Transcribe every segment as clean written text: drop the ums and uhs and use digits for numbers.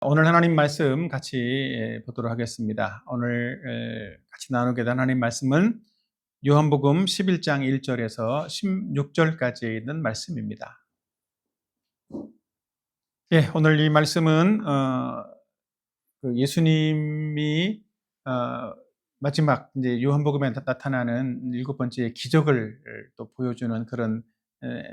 오늘 하나님 말씀 같이 보도록 하겠습니다. 오늘 같이 나누게 된 하나님 말씀은 요한복음 11장 1절에서 16절까지 있는 말씀입니다. 오늘 이 말씀은 예수님이 마지막 이제 요한복음에 나타나는 일곱 번째 기적을 또 보여주는 그런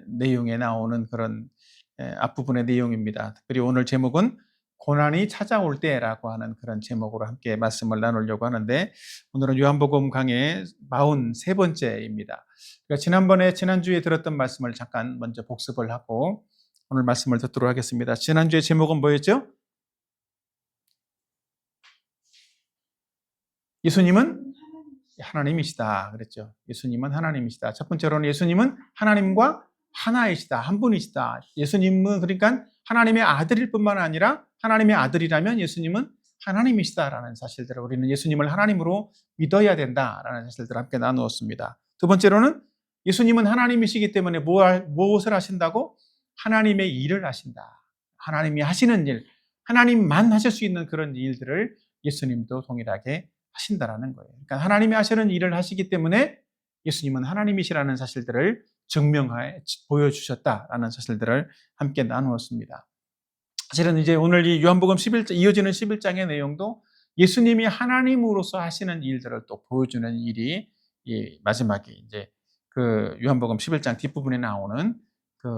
내용에 나오는 그런 앞부분의 내용입니다. 특별히 오늘 제목은 고난이 찾아올 때라고 하는 그런 제목으로 함께 말씀을 나누려고 하는데, 오늘은 요한복음 강의 43번째입니다. 그러니까 지난주에 들었던 말씀을 잠깐 먼저 복습을 하고 오늘 말씀을 듣도록 하겠습니다. 지난주의 제목은 뭐였죠? 예수님은 하나님이시다 그랬죠. 예수님은 하나님이시다. 첫 번째로는 예수님은 하나님과 하나이시다. 한 분이시다. 예수님은 그러니까 하나님의 아들일 뿐만 아니라 하나님의 아들이라면 예수님은 하나님이시다라는 사실들을, 우리는 예수님을 하나님으로 믿어야 된다라는 사실들을 함께 나누었습니다. 두 번째로는 예수님은 하나님이시기 때문에 무엇을 하신다고? 하나님의 일을 하신다. 하나님이 하시는 일, 하나님만 하실 수 있는 그런 일들을 예수님도 동일하게 하신다라는 거예요. 그러니까 하나님이 하시는 일을 하시기 때문에 예수님은 하나님이시라는 사실들을 증명해 보여주셨다라는 사실들을 함께 나누었습니다. 사실은 이제 오늘 이 요한복음 11장, 이어지는 11장의 내용도 예수님이 하나님으로서 하시는 일들을 또 보여주는 일이 이 마지막에 이제 그 요한복음 11장 뒷부분에 나오는 그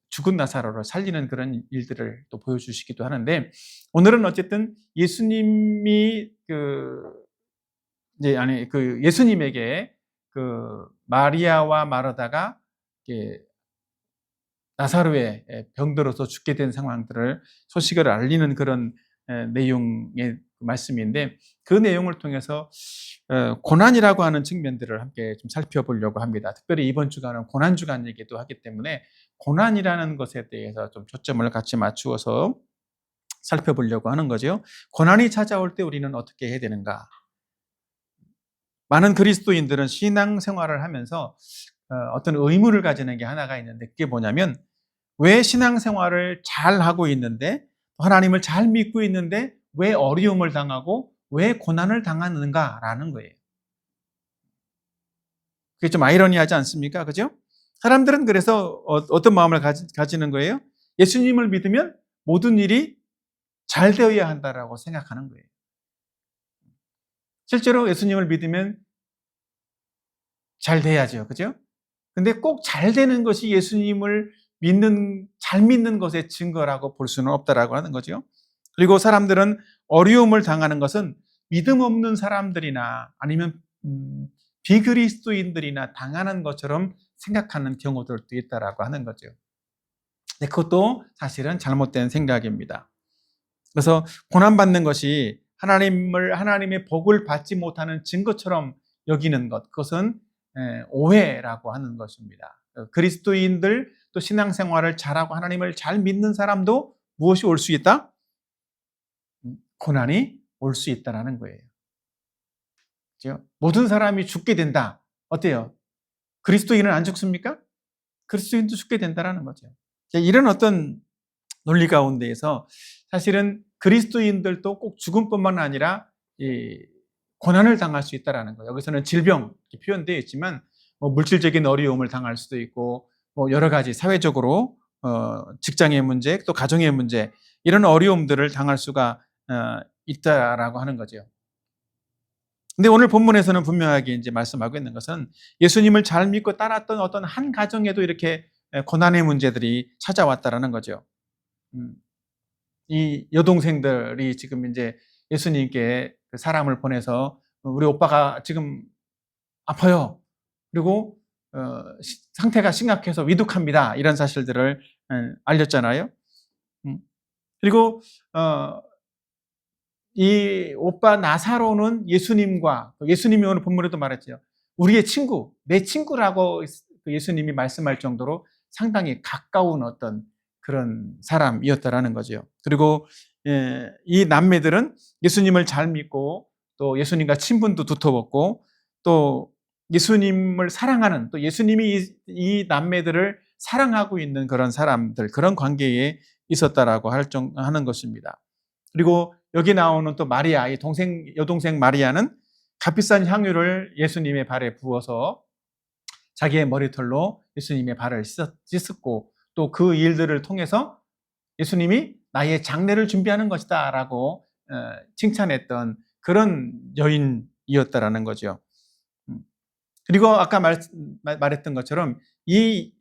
죽은 나사로를 살리는 그런 일들을 또 보여주시기도 하는데, 오늘은 어쨌든 예수님이 예수님에게 그 마리아와 마르다가 나사로의 병들어서 죽게 된 상황들을 소식을 알리는 그런 내용의 말씀인데, 그 내용을 통해서 고난이라고 하는 측면들을 함께 좀 살펴보려고 합니다. 특별히 이번 주간은 고난 주간이기도 하기 때문에 고난이라는 것에 대해서 좀 초점을 같이 맞추어서 살펴보려고 하는 거죠. 고난이 찾아올 때 우리는 어떻게 해야 되는가? 많은 그리스도인들은 신앙생활을 하면서 어떤 의무를 가지는 게 하나가 있는데, 그게 뭐냐면 왜 신앙생활을 잘 하고 있는데, 하나님을 잘 믿고 있는데 왜 어려움을 당하고 왜 고난을 당하는가라는 거예요. 그게 좀 아이러니하지 않습니까? 그죠? 사람들은 그래서 어떤 마음을 가지는 거예요? 예수님을 믿으면 모든 일이 잘 되어야 한다라고 생각하는 거예요. 실제로 예수님을 믿으면 잘 돼야죠. 그죠? 근데 꼭 잘 되는 것이 예수님을 잘 믿는 것의 증거라고 볼 수는 없다라고 하는 거죠. 그리고 사람들은 어려움을 당하는 것은 믿음 없는 사람들이나 아니면 비그리스도인들이나 당하는 것처럼 생각하는 경우들도 있다라고 하는 거죠. 근데 그것도 사실은 잘못된 생각입니다. 그래서 고난받는 것이 하나님의 복을 받지 못하는 증거처럼 여기는 것, 그것은 오해라고 하는 것입니다. 그리스도인들, 또 신앙생활을 잘하고 하나님을 잘 믿는 사람도 무엇이 올 수 있다? 고난이 올 수 있다는 거예요. 그렇죠? 모든 사람이 죽게 된다. 어때요? 그리스도인은 안 죽습니까? 그리스도인도 죽게 된다는 거죠. 이런 어떤 논리 가운데에서 사실은 그리스도인들도 꼭 죽음뿐만 아니라 고난을 당할 수 있다는 거예요. 여기서는 질병 이렇게 표현되어 있지만 물질적인 어려움을 당할 수도 있고, 여러 가지 사회적으로 직장의 문제, 또 가정의 문제, 이런 어려움들을 당할 수가 있다라고 하는 거죠. 근데 오늘 본문에서는 분명하게 이제 말씀하고 있는 것은 예수님을 잘 믿고 따랐던 어떤 한 가정에도 이렇게 고난의 문제들이 찾아왔다라는 거죠. 이 여동생들이 지금 이제 예수님께 사람을 보내서 우리 오빠가 지금 아파요. 그리고 상태가 심각해서 위독합니다. 이런 사실들을 알렸잖아요. 그리고 이 오빠 나사로는 예수님이 오늘 본문에도 말했죠. 우리의 친구, 내 친구라고 예수님이 말씀할 정도로 상당히 가까운 어떤 그런 사람이었다라는 거죠. 그리고 이 남매들은 예수님을 잘 믿고 또 예수님과 친분도 두터웠고 또 예수님을 사랑하는, 또 예수님이 이 남매들을 사랑하고 있는 그런 사람들, 그런 관계에 있었다라고 하는 것입니다. 그리고 여기 나오는 또 마리아, 이 여동생 마리아는 값비싼 향유를 예수님의 발에 부어서 자기의 머리털로 예수님의 발을 씻었고, 또 그 일들을 통해서 예수님이 나의 장례를 준비하는 것이다 라고 칭찬했던 그런 여인이었다라는 거죠. 그리고 아까 말했던 것처럼 이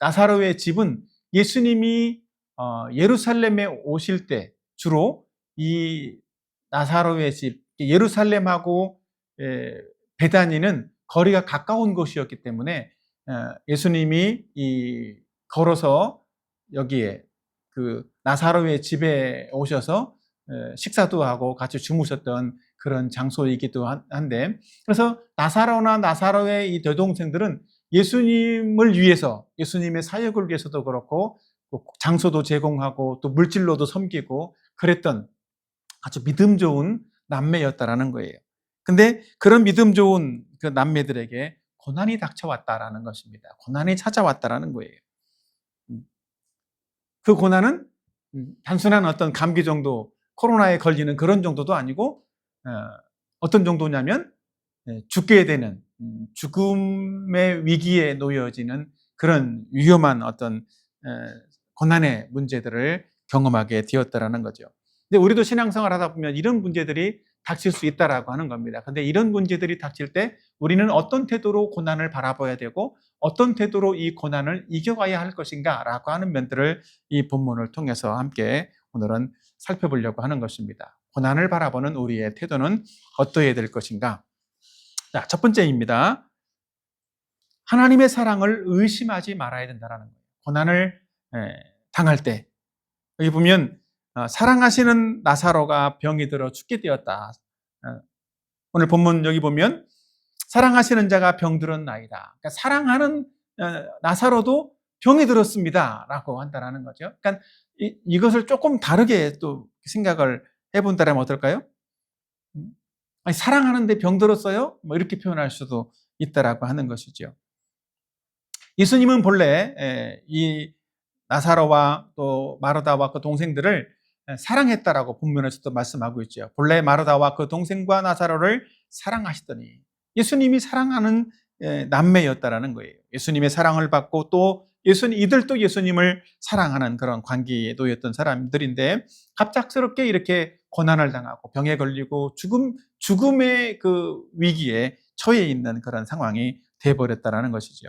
나사로의 집은 예수님이 예루살렘에 오실 때 주로 이 나사로의 집, 예루살렘하고 베다니는 거리가 가까운 곳이었기 때문에 예수님이 걸어서 여기에 그 나사로의 집에 오셔서 식사도 하고 같이 주무셨던 그런 장소이기도 한데, 그래서 나사로나 나사로의 이 여동생들은 예수님을 위해서, 예수님의 사역을 위해서도 그렇고 장소도 제공하고 또 물질로도 섬기고 그랬던 아주 믿음 좋은 남매였다라는 거예요. 근데 그런 믿음 좋은 그 남매들에게 고난이 닥쳐왔다라는 것입니다. 고난이 찾아왔다라는 거예요. 그 고난은 단순한 어떤 감기 정도, 코로나에 걸리는 그런 정도도 아니고 어떤 정도냐면 죽게 되는, 죽음의 위기에 놓여지는 그런 위험한 어떤 고난의 문제들을 경험하게 되었다라는 거죠. 근데 우리도 신앙생활 하다 보면 이런 문제들이 닥칠 수 있다라고 하는 겁니다. 근데 이런 문제들이 닥칠 때 우리는 어떤 태도로 고난을 바라봐야 되고 어떤 태도로 이 고난을 이겨가야 할 것인가 라고 하는 면들을 이 본문을 통해서 함께 오늘은 살펴보려고 하는 것입니다. 고난을 바라보는 우리의 태도는 어떠해야 될 것인가? 자, 첫 번째입니다. 하나님의 사랑을 의심하지 말아야 된다는 거예요. 고난을 당할 때 여기 보면 사랑하시는 나사로가 병이 들어 죽게 되었다. 오늘 본문 여기 보면 사랑하시는 자가 병들었나이다. 그러니까 사랑하는 나사로도 병이 들었습니다 라고 한다는 거죠. 그러니까 이것을 조금 다르게 또 생각을 해본다면 어떨까요? 아니, 사랑하는데 병들었어요? 뭐 이렇게 표현할 수도 있다라고 하는 것이죠. 예수님은 본래 이 나사로와 또 마르다와 그 동생들을 사랑했다라고 본문에서도 말씀하고 있죠. 본래 마르다와 그 동생과 나사로를 사랑하시더니 예수님이 사랑하는 남매였다라는 거예요. 예수님의 사랑을 받고 또 이들도 예수님을 사랑하는 그런 관계에 놓였던 사람들인데 갑작스럽게 이렇게 고난을 당하고 병에 걸리고 죽음의 그 위기에 처해 있는 그런 상황이 되어버렸다라는 것이죠.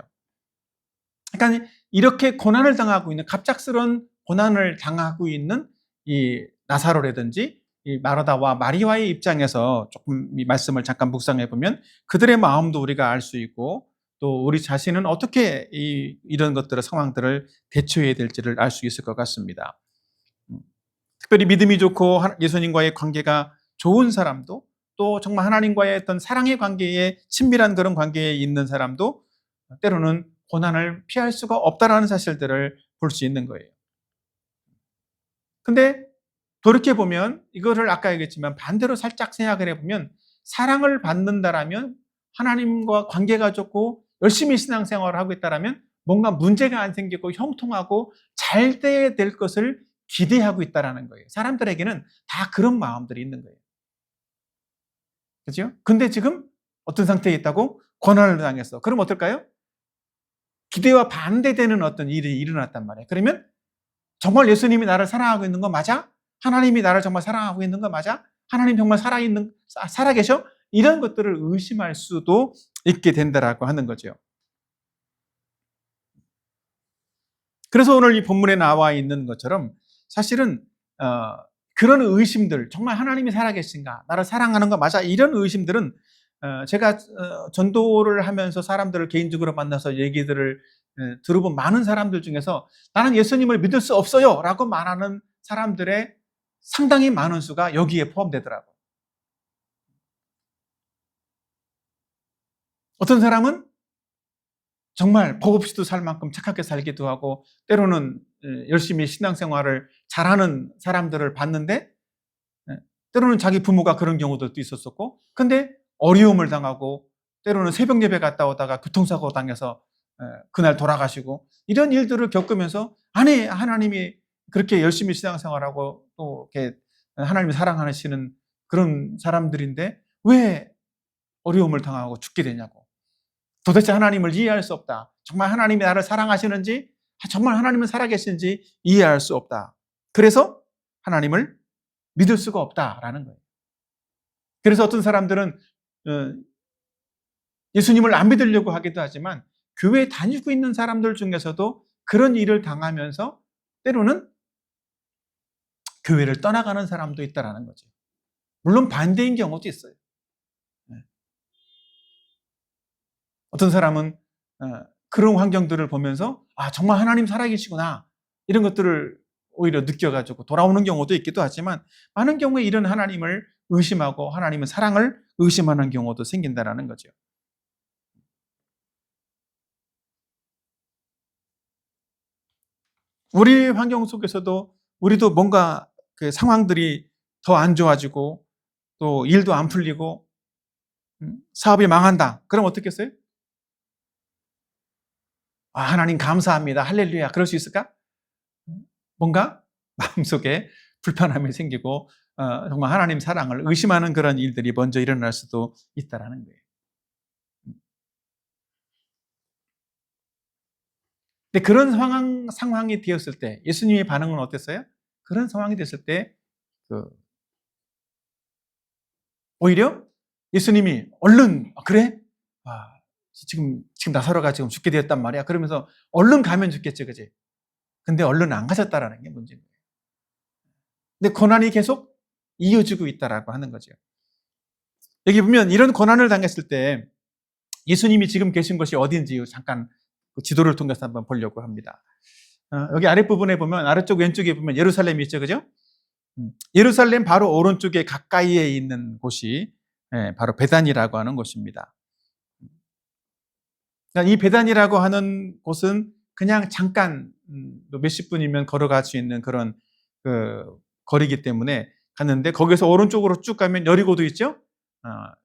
그러니까 이렇게 고난을 당하고 있는, 갑작스러운 고난을 당하고 있는 이 나사로라든지 이 마르다와 마리아의 입장에서 조금 이 말씀을 잠깐 묵상해 보면 그들의 마음도 우리가 알 수 있고 또 우리 자신은 어떻게 이런 것들의 상황들을 대처해야 될지를 알 수 있을 것 같습니다. 특별히 믿음이 좋고 예수님과의 관계가 좋은 사람도 또 정말 하나님과의 어떤 사랑의 관계에 친밀한 그런 관계에 있는 사람도 때로는 고난을 피할 수가 없다라는 사실들을 볼 수 있는 거예요. 근데 돌이켜보면 이거를 아까 얘기했지만 반대로 살짝 생각을 해보면 사랑을 받는다라면 하나님과 관계가 좋고 열심히 신앙생활을 하고 있다라면 뭔가 문제가 안 생기고 형통하고 잘 돼야 될 것을 기대하고 있다라는 거예요. 사람들에게는 다 그런 마음들이 있는 거예요. 그렇죠? 근데 지금 어떤 상태에 있다고? 고난을 당했어. 그럼 어떨까요? 기대와 반대되는 어떤 일이 일어났단 말이에요. 그러면 정말 예수님이 나를 사랑하고 있는 거 맞아? 하나님이 나를 정말 사랑하고 있는 거 맞아? 하나님 정말 살아계셔? 이런 것들을 의심할 수도 있게 된다라고 하는 거죠. 그래서 오늘 이 본문에 나와 있는 것처럼 사실은 그런 의심들, 정말 하나님이 살아계신가? 나를 사랑하는 거 맞아? 이런 의심들은 제가 전도를 하면서 사람들을 개인적으로 만나서 얘기들을 들어본 많은 사람들 중에서 나는 예수님을 믿을 수 없어요 라고 말하는 사람들의 상당히 많은 수가 여기에 포함되더라고요. 어떤 사람은 정말 법 없이도 살 만큼 착하게 살기도 하고 때로는 열심히 신앙생활을 잘하는 사람들을 봤는데 때로는 자기 부모가 그런 경우도 있었었고 근데 어려움을 당하고 때로는 새벽 예배 갔다 오다가 교통사고 당해서 그날 돌아가시고 이런 일들을 겪으면서 아니 하나님이 그렇게 열심히 신앙생활하고 또 이렇게 하나님이 사랑하시는 그런 사람들인데 왜 어려움을 당하고 죽게 되냐고. 도대체 하나님을 이해할 수 없다. 정말 하나님이 나를 사랑하시는지, 정말 하나님은 살아계신지 이해할 수 없다. 그래서 하나님을 믿을 수가 없다라는 거예요. 그래서 어떤 사람들은 예수님을 안 믿으려고 하기도 하지만 교회에 다니고 있는 사람들 중에서도 그런 일을 당하면서 때로는 교회를 떠나가는 사람도 있다라는 거죠. 물론 반대인 경우도 있어요. 어떤 사람은 그런 환경들을 보면서 정말 하나님 살아계시구나 이런 것들을 오히려 느껴가지고 돌아오는 경우도 있기도 하지만 많은 경우에 이런 하나님을 의심하고 하나님의 사랑을 의심하는 경우도 생긴다라는 거죠. 우리 환경 속에서도 우리도 뭔가 그 상황들이 더 안 좋아지고 또 일도 안 풀리고 사업이 망한다. 그럼 어떻겠어요? 하나님 감사합니다. 할렐루야. 그럴 수 있을까? 뭔가 마음속에 불편함이 생기고 정말 하나님 사랑을 의심하는 그런 일들이 먼저 일어날 수도 있다라는 거예요. 근데 그런 상황이 되었을 때 예수님의 반응은 어땠어요? 그런 상황이 됐을 때 오히려 예수님이 얼른 그래? 지금 나사로가 지금 죽게 되었단 말이야. 그러면서 얼른 가면 죽겠지, 그지? 근데 얼른 안 가셨다라는 게 문제인 거예요. 근데 고난이 계속 이어지고 있다라고 하는 거죠. 여기 보면 이런 고난을 당했을 때 예수님이 지금 계신 곳이 어딘지 잠깐 지도를 통해서 한번 보려고 합니다. 여기 아랫부분에 보면 아래쪽 왼쪽에 보면 예루살렘이 있죠, 그죠? 예루살렘 바로 오른쪽에 가까이에 있는 곳이 바로 베단이라고 하는 곳입니다. 이 베단이라고 하는 곳은 그냥 잠깐 몇십 분이면 걸어갈 수 있는 그런 거리이기 때문에 갔는데 거기서 오른쪽으로 쭉 가면 여리고도 있죠.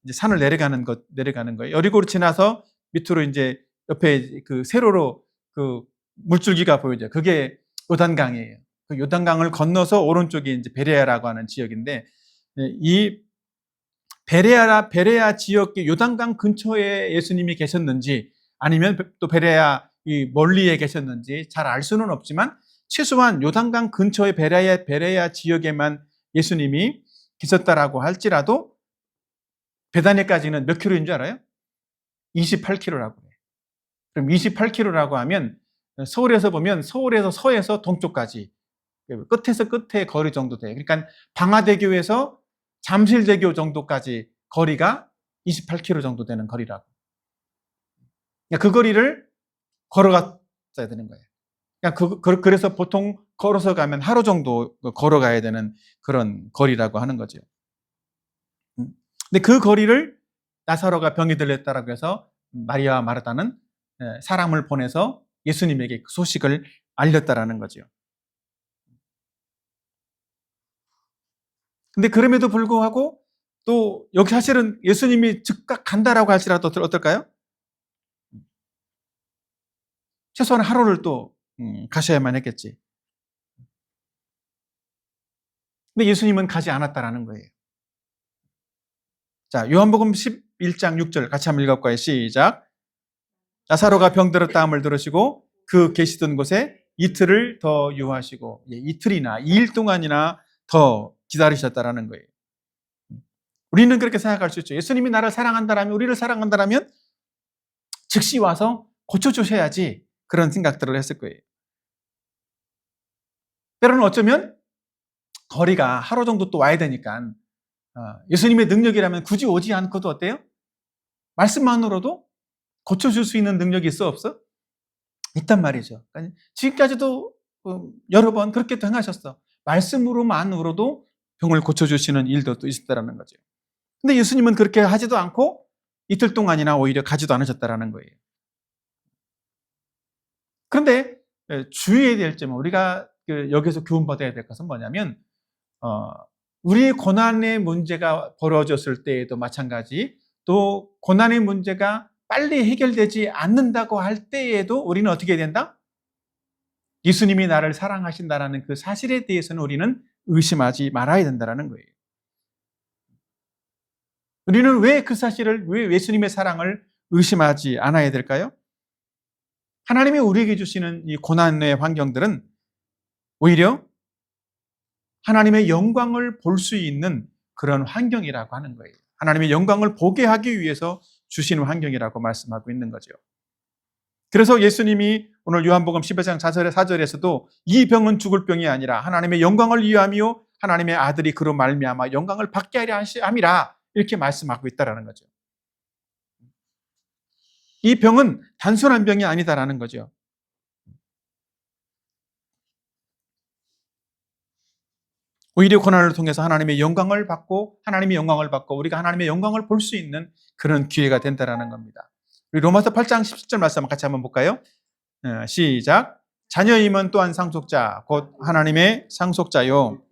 이제 산을 내려가는 거예요. 여리고를 지나서 밑으로 이제 옆에 그 세로로 그 물줄기가 보이죠. 그게 요단강이에요. 그 요단강을 건너서 오른쪽이 이제 베레아라고 하는 지역인데 이 베레아 지역의 요단강 근처에 예수님이 계셨는지 아니면 또 베레아 이 멀리에 계셨는지 잘 알 수는 없지만 최소한 요단강 근처의 베레아 지역에만 예수님이 계셨다라고 할지라도 베다니까지는 몇 킬로인 줄 알아요? 28킬로라고 해요. 그럼 28킬로라고 하면 서울에서 보면 서울에서 서에서 동쪽까지 끝에서 끝의 거리 정도 돼요. 그러니까 방화대교에서 잠실대교 정도까지 거리가 28킬로 정도 되는 거리라고. 그 거리를 걸어갔어야 되는 거예요. 그래서 보통 걸어서 가면 하루 정도 걸어가야 되는 그런 거리라고 하는 거죠. 근데 그 거리를 나사로가 병이 들렸다라고 해서 마리아와 마르다는 사람을 보내서 예수님에게 그 소식을 알렸다라는 거죠. 근데 그럼에도 불구하고 또 여기 사실은 예수님이 즉각 간다라고 할지라도 어떨까요? 최소한 하루를 또 가셔야만 했겠지. 근데 예수님은 가지 않았다라는 거예요. 자, 요한복음 11장 6절 같이 한번 읽어볼까요? 시작. 나사로가 병들었다함을 들으시고 그 계시던 곳에 이틀을 더 유하시고 이틀이나 2일 동안이나 더 기다리셨다라는 거예요. 우리는 그렇게 생각할 수 있죠. 예수님이 나를 사랑한다라면, 우리를 사랑한다라면 즉시 와서 고쳐주셔야지 그런 생각들을 했을 거예요. 때로는 어쩌면 거리가 하루 정도 또 와야 되니까 예수님의 능력이라면 굳이 오지 않고도 어때요? 말씀만으로도 고쳐줄 수 있는 능력이 있어 없어? 있단 말이죠. 그러니까 지금까지도 여러 번 그렇게 또 행하셨어. 말씀으로만으로도 병을 고쳐주시는 일도 또 있었다는 거죠. 근데 예수님은 그렇게 하지도 않고 이틀 동안이나 오히려 가지도 않으셨다는 거예요. 그런데 주의해야 될 점은 우리가 여기서 교훈받아야 될 것은 뭐냐면 우리의 고난의 문제가 벌어졌을 때에도 마찬가지, 또 고난의 문제가 빨리 해결되지 않는다고 할 때에도 우리는 어떻게 해야 된다? 예수님이 나를 사랑하신다는 그 사실에 대해서는 우리는 의심하지 말아야 된다는 거예요. 우리는 왜 그 사실을, 왜 예수님의 사랑을 의심하지 않아야 될까요? 하나님이 우리에게 주시는 이 고난의 환경들은 오히려 하나님의 영광을 볼 수 있는 그런 환경이라고 하는 거예요. 하나님의 영광을 보게 하기 위해서 주시는 환경이라고 말씀하고 있는 거죠. 그래서 예수님이 오늘 요한복음 15장 4절에서도 이 병은 죽을 병이 아니라 하나님의 영광을 위함이요 하나님의 아들이 그로 말미암아 영광을 받게 하려 함이라 이렇게 말씀하고 있다라는 거죠. 이 병은 단순한 병이 아니다라는 거죠. 오히려 고난을 통해서 하나님의 영광을 받고 우리가 하나님의 영광을 볼 수 있는 그런 기회가 된다라는 겁니다. 우리 로마서 8장 17절 말씀 같이 한번 볼까요? 시작. 자녀임은 또한 상속자 곧 하나님의 상속자요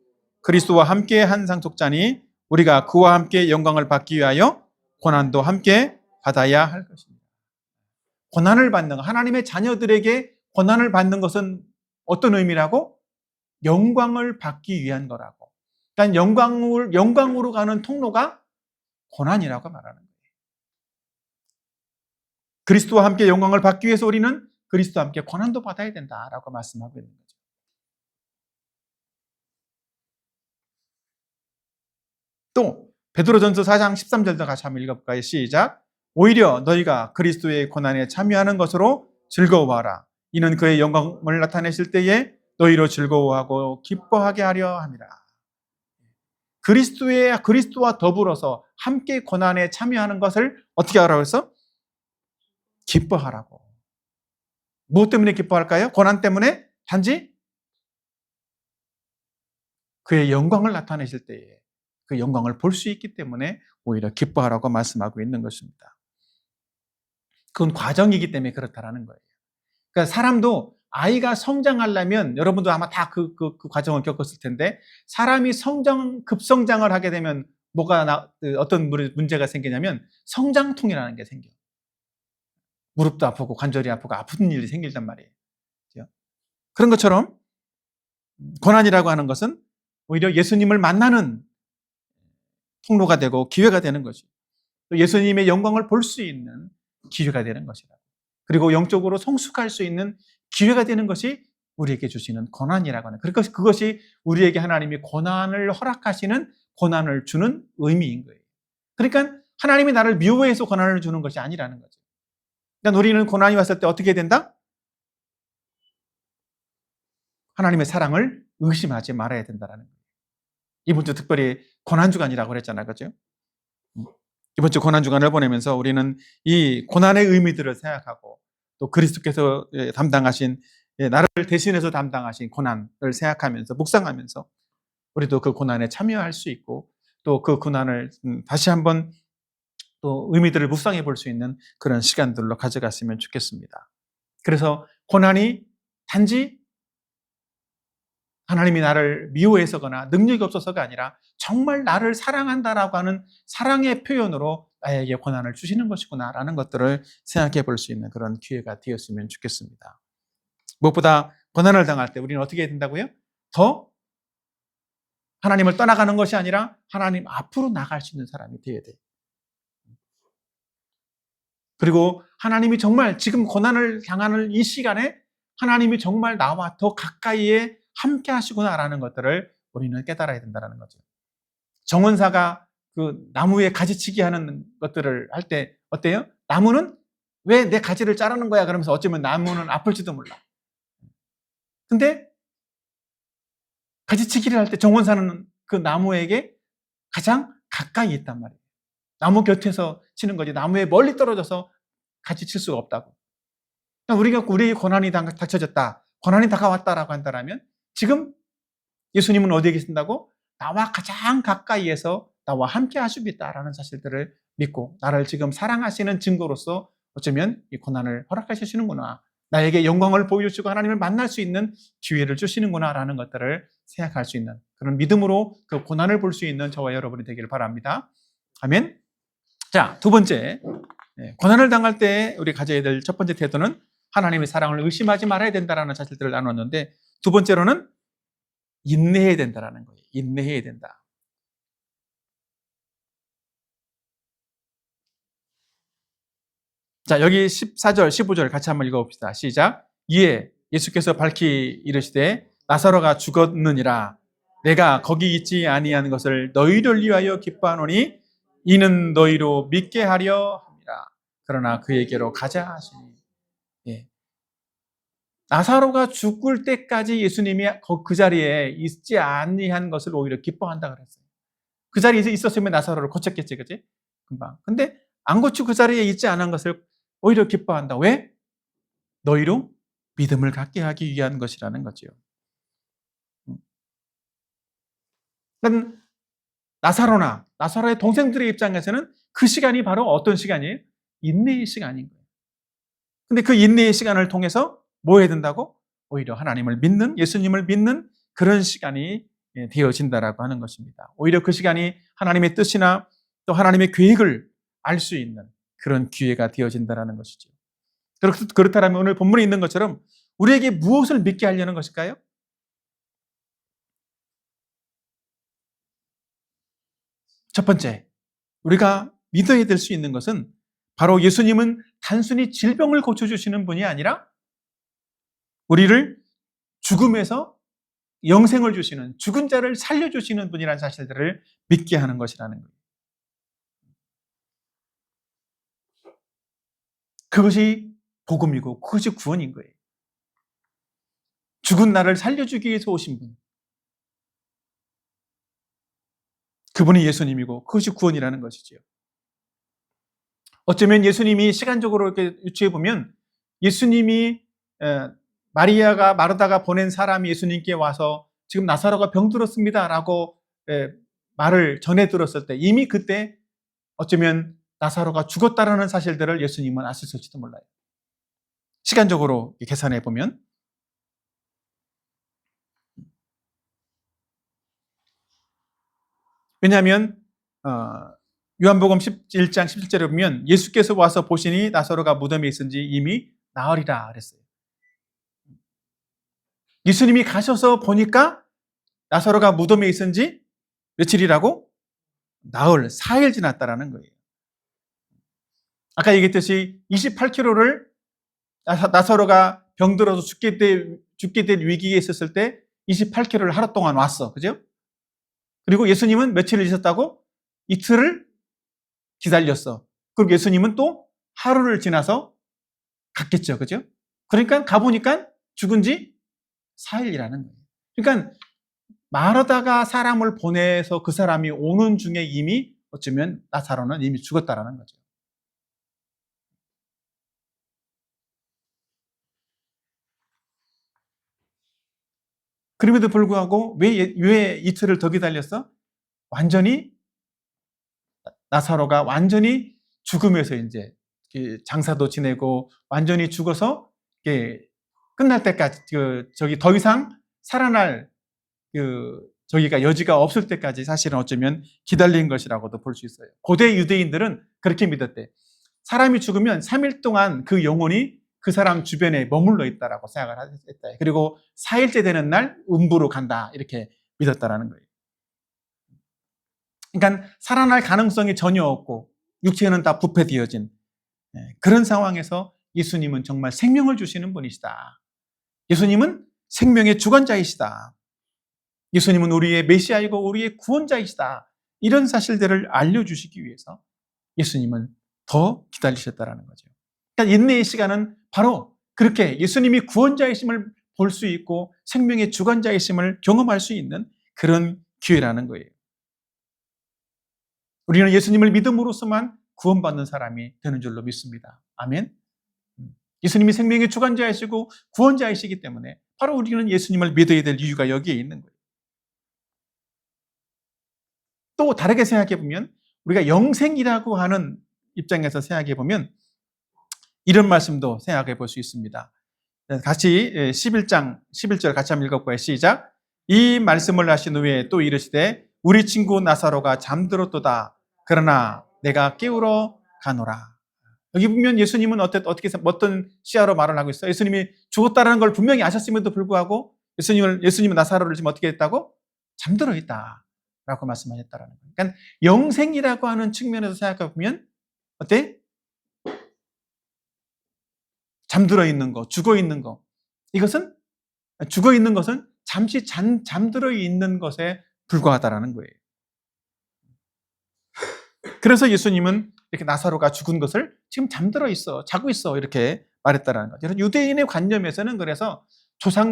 그리스도와 함께 한 상속자니 우리가 그와 함께 영광을 받기 위하여 고난도 함께 받아야 할 것입니다. 고난을 받는 것, 하나님의 자녀들에게 고난을 받는 것은 어떤 의미라고? 영광을 받기 위한 거라고. 그러니까 영광으로 가는 통로가 고난이라고 말하는 거예요. 그리스도와 함께 영광을 받기 위해서 우리는 그리스도와 함께 고난도 받아야 된다라고 말씀하고 있는 거죠. 또 베드로전서 4장 13절도 같이 한번 읽어볼까요? 시작. 오히려 너희가 그리스도의 고난에 참여하는 것으로 즐거워하라. 이는 그의 영광을 나타내실 때에 너희로 즐거워하고 기뻐하게 하려 함이라. 그리스도와 더불어서 함께 고난에 참여하는 것을 어떻게 하라고 해서? 기뻐하라고. 무엇 때문에 기뻐할까요? 고난 때문에? 단지 그의 영광을 나타내실 때에 그 영광을 볼 수 있기 때문에 오히려 기뻐하라고 말씀하고 있는 것입니다. 그건 과정이기 때문에 그렇다라는 거예요. 그러니까 사람도 아이가 성장하려면 여러분도 아마 다 그 과정을 겪었을 텐데 사람이 급성장을 하게 되면 어떤 문제가 생기냐면 성장통이라는 게 생겨요. 무릎도 아프고 관절이 아프고 아픈 일이 생긴단 말이에요. 그런 것처럼 고난이라고 하는 것은 오히려 예수님을 만나는 통로가 되고 기회가 되는 것이고 또 예수님의 영광을 볼 수 있는 기회가 되는 것이다. 그리고 영적으로 성숙할 수 있는 기회가 되는 것이 우리에게 주시는 고난이라고 하는 그것이 우리에게 하나님이 고난을 허락하시는 고난을 주는 의미인 거예요. 그러니까 하나님이 나를 미워해서 고난을 주는 것이 아니라는 거죠. 그러니까 우리는 고난이 왔을 때 어떻게 된다? 하나님의 사랑을 의심하지 말아야 된다는 거예요. 이번 주 특별히 고난주간이라고 그랬잖아요. 그렇죠? 이번 주 고난주간을 보내면서 우리는 이 고난의 의미들을 생각하고 또 그리스도께서 담당하신 나를 대신해서 담당하신 고난을 생각하면서 묵상하면서 우리도 그 고난에 참여할 수 있고 또 그 고난을 다시 한번 또 의미들을 묵상해 볼 수 있는 그런 시간들로 가져갔으면 좋겠습니다. 그래서 고난이 단지 하나님이 나를 미워해서거나 능력이 없어서가 아니라 정말 나를 사랑한다라고 하는 사랑의 표현으로 나에게 고난을 주시는 것이구나라는 것들을 생각해 볼 수 있는 그런 기회가 되었으면 좋겠습니다. 무엇보다 고난을 당할 때 우리는 어떻게 해야 된다고요? 더 하나님을 떠나가는 것이 아니라 하나님 앞으로 나갈 수 있는 사람이 되어야 돼요. 그리고 하나님이 정말 지금 고난을 당하는 이 시간에 하나님이 정말 나와 더 가까이에 함께 하시구나라는 것들을 우리는 깨달아야 된다는 거죠. 정원사가 그 나무에 가지치기 하는 것들을 할 때 어때요? 나무는 왜 내 가지를 자르는 거야? 그러면서 어쩌면 나무는 아플지도 몰라. 근데 가지치기를 할 때 정원사는 그 나무에게 가장 가까이 있단 말이에요. 나무 곁에서 치는 거지 나무에 멀리 떨어져서 같이 칠 수가 없다고. 우리에게 고난이 닥쳐졌다. 고난이 다가왔다라고 한다면 지금 예수님은 어디에 계신다고? 나와 가장 가까이에서 나와 함께 하시겠다라는 사실들을 믿고 나를 지금 사랑하시는 증거로서 어쩌면 이 고난을 허락하시는구나. 나에게 영광을 보여주시고 하나님을 만날 수 있는 기회를 주시는구나라는 것들을 생각할 수 있는 그런 믿음으로 그 고난을 볼 수 있는 저와 여러분이 되기를 바랍니다. 아멘. 자, 두 번째, 고난을 당할 때 우리 가져야 될 첫 번째 태도는 하나님의 사랑을 의심하지 말아야 된다라는 사실들을 나눴는데, 두 번째로는 인내해야 된다라는 거예요. 인내해야 된다. 자, 여기 14절, 15절 같이 한번 읽어봅시다. 시작. 이에 예수께서 밝히 이르시되 나사로가 죽었느니라. 내가 거기 있지 아니한 것을 너희를 위하여 기뻐하노니 이는 너희로 믿게 하려 함이라. 그러나 그에게로 가자 하시니. 예. 나사로가 죽을 때까지 예수님이 그 자리에 있지 아니한 것을 오히려 기뻐한다 그랬어요. 그 자리에 있었으면 나사로를 고쳤겠지, 그치? 금방. 근데 안 고치고 그 자리에 있지 않은 것을 오히려 기뻐한다. 왜? 너희로 믿음을 갖게 하기 위한 것이라는 거지요. 그러니까 나사로의 동생들의 입장에서는 그 시간이 바로 어떤 시간이에요? 인내의 시간인 거예요. 근데 그 인내의 시간을 통해서 뭐 해야 된다고? 오히려 하나님을 믿는, 예수님을 믿는 그런 시간이 되어진다라고 하는 것입니다. 오히려 그 시간이 하나님의 뜻이나 또 하나님의 계획을 알 수 있는 그런 기회가 되어진다라는 것이죠. 그렇다면 오늘 본문에 있는 것처럼 우리에게 무엇을 믿게 하려는 것일까요? 첫 번째, 우리가 믿어야 될 수 있는 것은 바로 예수님은 단순히 질병을 고쳐주시는 분이 아니라 우리를 죽음에서 영생을 주시는, 죽은 자를 살려주시는 분이라는 사실들을 믿게 하는 것이라는 거예요. 그것이 복음이고 그것이 구원인 거예요. 죽은 나를 살려주기 위해서 오신 분, 그분이 예수님이고 그것이 구원이라는 것이지요. 어쩌면 예수님이 시간적으로 이렇게 유추해 보면 예수님이 마르다가 보낸 사람이 예수님께 와서 지금 나사로가 병들었습니다라고 말을 전해 들었을 때 이미 그때 어쩌면 나사로가 죽었다라는 사실들을 예수님은 아셨을지도 몰라요. 시간적으로 계산해 보면. 왜냐하면 요한복음 11장 17절에 보면 예수께서 와서 보시니 나사로가 무덤에 있은지 이미 나으리라 그랬어요. 예수님이 가셔서 보니까 나사로가 무덤에 있은지 며칠이라고? 나흘, 4일 지났다라는 거예요. 아까 얘기했듯이 28kg를 나사로가 병들어서 죽게 될 위기에 있었을 때 28kg를 하루 동안 왔어. 그죠? 그리고 예수님은 며칠을 있었다고? 이틀을 기다렸어. 그리고 예수님은 또 하루를 지나서 갔겠죠. 그죠? 그러니까 가보니까 죽은 지 4일이라는 거예요. 그러니까 마르다가 사람을 보내서 그 사람이 오는 중에 이미 어쩌면 나사로는 이미 죽었다라는 거죠. 그럼에도 불구하고 왜 이틀을 더 기다렸어? 완전히 나사로가 완전히 죽으면서 이제 장사도 지내고 완전히 죽어서 끝날 때까지 저기 더 이상 살아날 저기가 여지가 없을 때까지 사실은 어쩌면 기다린 것이라고도 볼 수 있어요. 고대 유대인들은 그렇게 믿었대. 사람이 죽으면 3일 동안 그 영혼이 그 사람 주변에 머물러 있다라고 생각을 했다. 그리고 4일째 되는 날 음부로 간다 이렇게 믿었다라는 거예요. 그러니까 살아날 가능성이 전혀 없고 육체는 다 부패되어진 그런 상황에서 예수님은 정말 생명을 주시는 분이시다. 예수님은 생명의 주관자이시다. 예수님은 우리의 메시아이고 우리의 구원자이시다. 이런 사실들을 알려주시기 위해서 예수님은 더 기다리셨다라는 거죠. 그러니까 인내의 시간은 바로 그렇게 예수님이 구원자이심을 볼 수 있고 생명의 주관자이심을 경험할 수 있는 그런 기회라는 거예요. 우리는 예수님을 믿음으로써만 구원받는 사람이 되는 줄로 믿습니다. 아멘. 예수님이 생명의 주관자이시고 구원자이시기 때문에 바로 우리는 예수님을 믿어야 될 이유가 여기에 있는 거예요. 또 다르게 생각해 보면 우리가 영생이라고 하는 입장에서 생각해 보면 이런 말씀도 생각해 볼 수 있습니다. 같이 11장 11절 같이 한번 읽어볼까요? 시작. 이 말씀을 하신 후에 또 이르시되 우리 친구 나사로가 잠들었도다. 그러나 내가 깨우러 가노라. 여기 보면 예수님은 어떤 시야로 말을 하고 있어요? 예수님이 죽었다는 걸 분명히 아셨음에도 불구하고 예수님은 나사로를 지금 어떻게 했다고? 잠들어 있다라고 말씀하셨다라는 거예요. 그러니까 영생이라고 하는 측면에서 생각해 보면 어때? 잠들어 있는 거, 죽어 있는 거. 이것은 죽어 있는 것은 잠시 잠들어 있는 것에 불과하다라는 거예요. 그래서 예수님은 이렇게 나사로가 죽은 것을 지금 잠들어 있어, 자고 있어 이렇게 말했다라는 거죠. 유대인의 관념에서는 그래서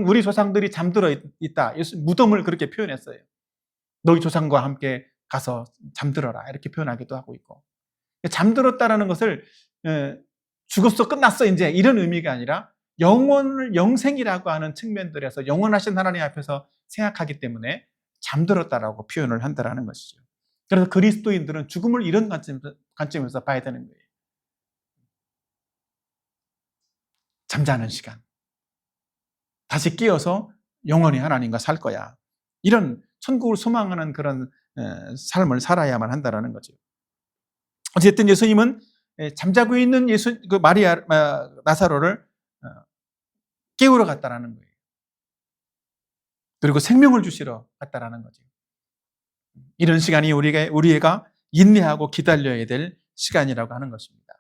우리 조상들이 잠들어 있다. 무덤을 그렇게 표현했어요. 너희 조상과 함께 가서 잠들어라 이렇게 표현하기도 하고 있고, 잠들었다라는 것을 죽었어, 끝났어 이제 이런 의미가 아니라 영생이라고 하는 측면들에서 영원하신 하나님 앞에서 생각하기 때문에 잠들었다라고 표현을 한다라는 것이죠. 그래서 그리스도인들은 죽음을 이런 관점에서 봐야 되는 거예요. 잠자는 시간. 다시 깨어서 영원히 하나님과 살 거야. 이런 천국을 소망하는 그런 삶을 살아야만 한다라는 거죠. 어쨌든 예수님은 잠자고 있는 나사로를 깨우러 갔다라는 거예요. 그리고 생명을 주시러 갔다라는 거죠. 이런 시간이 우리가 인내하고 기다려야 될 시간이라고 하는 것입니다.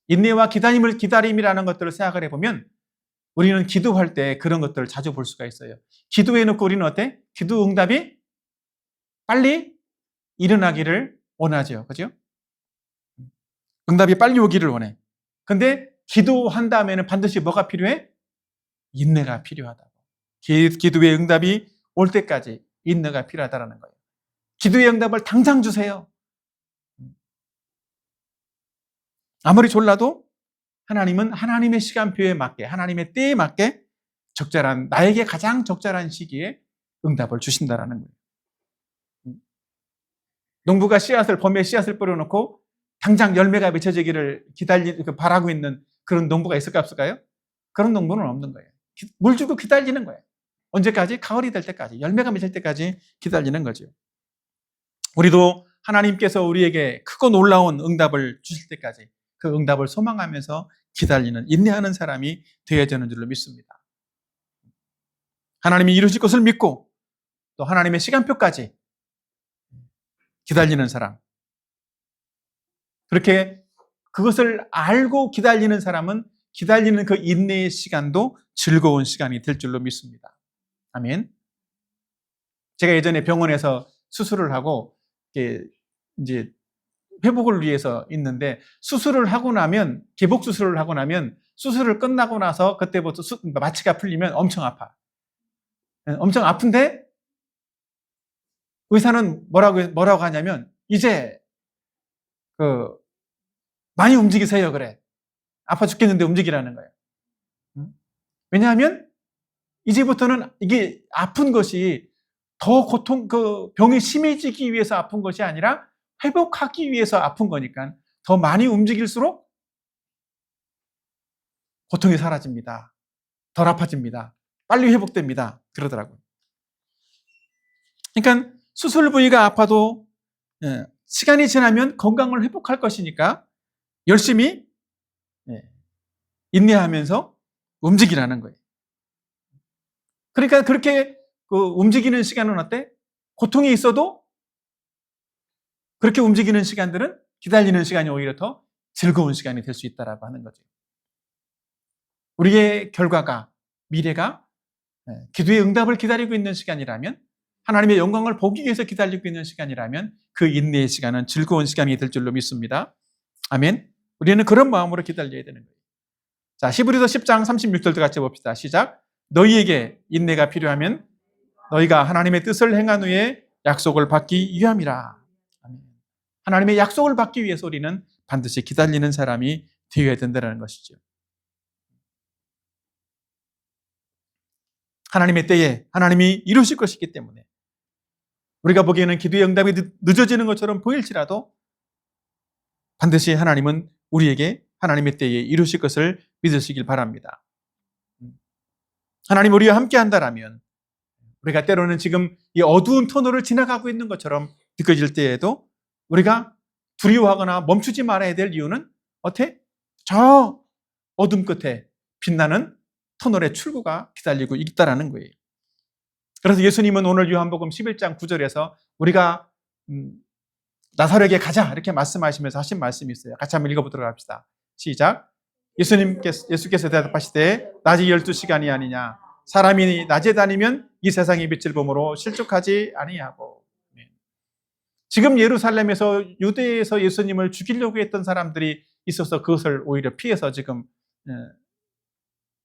인내와 기다림이라는 것들을 생각을 해보면 우리는 기도할 때 그런 것들을 자주 볼 수가 있어요. 기도해놓고 우리는 어때? 기도 응답이 빨리 일어나기를 원하죠. 그죠? 응답이 빨리 오기를 원해. 근데 기도한 다음에는 반드시 뭐가 필요해? 인내가 필요하다고. 기도의 응답이 올 때까지 인내가 필요하다는 거예요. 기도의 응답을 당장 주세요. 아무리 졸라도 하나님은 하나님의 시간표에 맞게, 하나님의 때에 맞게 나에게 가장 적절한 시기에 응답을 주신다라는 거예요. 농부가 봄에 씨앗을 뿌려놓고 당장 열매가 맺혀지기를 바라고 있는 그런 농부가 있을까 없을까요? 그런 농부는 없는 거예요. 물 주고 기다리는 거예요. 언제까지? 가을이 될 때까지, 열매가 맺힐 때까지 기다리는 거죠. 우리도 하나님께서 우리에게 크고 놀라운 응답을 주실 때까지 그 응답을 소망하면서 기다리는, 인내하는 사람이 되어야 되는 줄로 믿습니다. 하나님이 이루실 것을 믿고 또 하나님의 시간표까지 기다리는 사람, 그렇게 그것을 알고 기다리는 사람은 기다리는 그 인내의 시간도 즐거운 시간이 될 줄로 믿습니다. 아멘. 제가 예전에 병원에서 수술을 하고 이제 회복을 위해서 있는데, 수술을 하고 나면, 개복 수술을 하고 나면 수술을 끝나고 나서 그때부터 마취가 풀리면 엄청 아파. 엄청 아픈데 의사는 뭐라고 하냐면 이제 많이 움직이세요 그래. 아파 죽겠는데 움직이라는 거예요. 왜냐하면 이제부터는 이게 아픈 것이 더 병이 심해지기 위해서 아픈 것이 아니라 회복하기 위해서 아픈 거니까 더 많이 움직일수록 고통이 사라집니다. 덜 아파집니다. 빨리 회복됩니다. 그러더라고요. 그러니까 수술 부위가 아파도 시간이 지나면 건강을 회복할 것이니까 열심히 인내하면서 움직이라는 거예요. 그러니까 그렇게 움직이는 시간은 어때? 고통이 있어도 그렇게 움직이는 시간들은 기다리는 시간이 오히려 더 즐거운 시간이 될 수 있다라고 하는 거죠. 우리의 결과가, 미래가 기도의 응답을 기다리고 있는 시간이라면, 하나님의 영광을 보기 위해서 기다리고 있는 시간이라면 그 인내의 시간은 즐거운 시간이 될 줄로 믿습니다. 아멘. 우리는 그런 마음으로 기다려야 되는 거예요. 자, 히브리서 10장 36절도 같이 봅시다. 시작. 너희에게 인내가 필요하면 너희가 하나님의 뜻을 행한 후에 약속을 받기 위함이라. 아멘. 하나님의 약속을 받기 위해서 우리는 반드시 기다리는 사람이 되어야 된다는 것이죠. 하나님의 때에 하나님이 이루실 것이기 때문에 우리가 보기에는 기도의 응답이 늦어지는 것처럼 보일지라도 반드시 하나님은 우리에게 하나님의 때에 이루실 것을 믿으시길 바랍니다. 하나님 우리와 함께 한다라면 우리가 때로는 지금 이 어두운 터널을 지나가고 있는 것처럼 느껴질 때에도 우리가 두려워하거나 멈추지 말아야 될 이유는 어때? 저 어둠 끝에 빛나는 터널의 출구가 기다리고 있다라는 거예요. 그래서 예수님은 오늘 요한복음 11장 9절에서 우리가 나사렛에 가자 이렇게 말씀하시면서 하신 말씀이 있어요. 같이 한번 읽어보도록 합시다. 시작. 예수께서 대답하시되 낮이 12시간이 아니냐 사람이 낮에 다니면 이 세상의 빛을 보므로 실족하지 아니하고. 지금 예루살렘에서 유대에서 예수님을 죽이려고 했던 사람들이 있어서 그것을 오히려 피해서 지금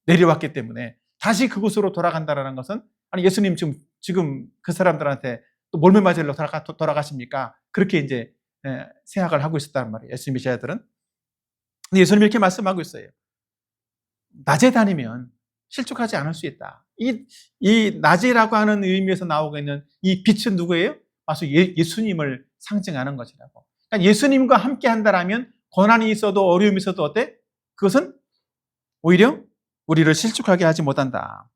내려왔기 때문에 다시 그곳으로 돌아간다는 것은 아니 예수님 지금 그 사람들한테 또 몰매 맞으러 돌아가십니까? 그렇게 이제 생각을 하고 있었단 말이에요. 예수님의 제자들은. 근데 예수님이 이렇게 말씀하고 있어요. 낮에 다니면 실족하지 않을 수 있다. 이 낮이라고 하는 의미에서 나오고 있는 이 빛은 누구예요? 바로 예수님을 상징하는 것이라고. 그러니까 예수님과 함께 한다라면 고난이 있어도 어려움이 있어도 어때? 그것은 오히려 우리를 실족하게 하지 못한다.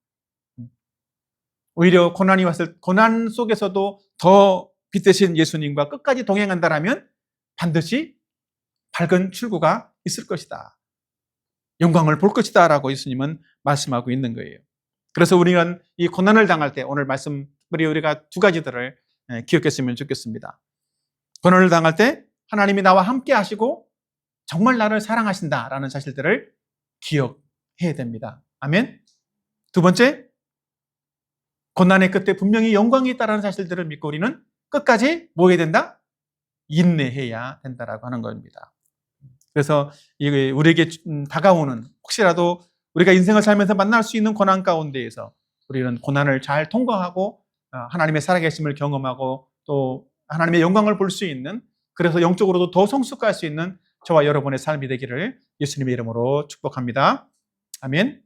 오히려 고난이 왔을 고난 속에서도 더 빛대신 예수님과 끝까지 동행한다라면 반드시 밝은 출구가 있을 것이다. 영광을 볼 것이다 라고 예수님은 말씀하고 있는 거예요. 그래서 우리는 이 고난을 당할 때 오늘 말씀 우리가 두 가지들을 기억했으면 좋겠습니다. 고난을 당할 때 하나님이 나와 함께 하시고 정말 나를 사랑하신다라는 사실들을 기억해야 됩니다. 아멘. 두 번째, 고난의 끝에 분명히 영광이 있다는 사실들을 믿고 우리는 끝까지 뭐 해야 된다? 인내해야 된다라고 하는 겁니다. 그래서 우리에게 다가오는 혹시라도 우리가 인생을 살면서 만날 수 있는 고난 가운데에서 우리는 고난을 잘 통과하고 하나님의 살아계심을 경험하고 또 하나님의 영광을 볼 수 있는, 그래서 영적으로도 더 성숙할 수 있는 저와 여러분의 삶이 되기를 예수님의 이름으로 축복합니다. 아멘.